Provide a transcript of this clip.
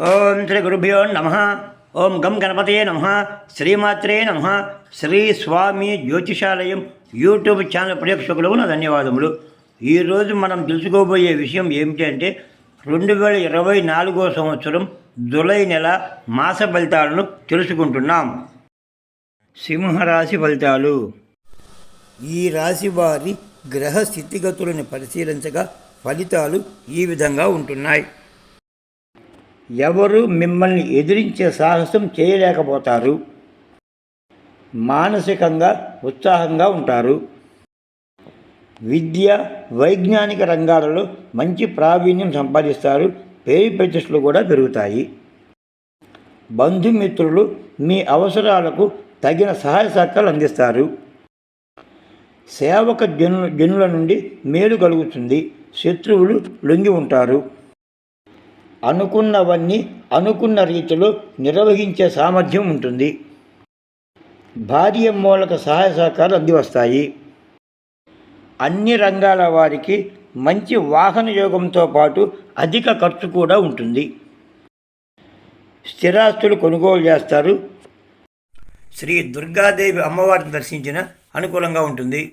ఓం శ్రీ గురుభ్యో నమ. ఓం గం గణపతయే నమ. శ్రీమాత్రే నమ. శ్రీ స్వామి జ్యోతిషాలయం యూట్యూబ్ ఛానల్ ప్రేక్షకులకు నా ధన్యవాదములు. ఈరోజు మనం తెలుసుకోబోయే విషయం ఏమిటి అంటే 2024 సంవత్సరం జూలై నెల మాస ఫలితాలను తెలుసుకుంటున్నాం. సింహరాశి ఫలితాలు. ఈ రాశి వారి గ్రహ స్థితిగతులను పరిశీలించగా ఫలితాలు ఈ విధంగా ఉంటున్నాయి. ఎవరు మిమ్మల్ని ఎదిరించే సాహసం చేయలేకపోతారు. మానసికంగా ఉత్సాహంగా ఉంటారు. విద్య, వైజ్ఞానిక రంగాలలో మంచి ప్రావీణ్యం సంపాదిస్తారు. పేరు ప్రతిష్టలు కూడా పెరుగుతాయి. బంధుమిత్రులు మీ అవసరాలకు తగిన సహాయ సహకారాలు అందిస్తారు. సేవక జనుల నుండి మేలు కలుగుతుంది. శత్రువులు లొంగి ఉంటారు. అనుకున్నవన్నీ అనుకున్న రీతిలో నిర్వహించే సామర్థ్యం ఉంటుంది. భార్య మూలక సహాయ సహకారాలు అందివస్తాయి. అన్ని రంగాల వారికి మంచి వాహన యోగంతో పాటు అధిక ఖర్చు కూడా ఉంటుంది. స్థిరాస్తులు కొనుగోలు చేస్తారు. శ్రీ దుర్గాదేవి అమ్మవారిని దర్శించిన అనుకూలంగా ఉంటుంది.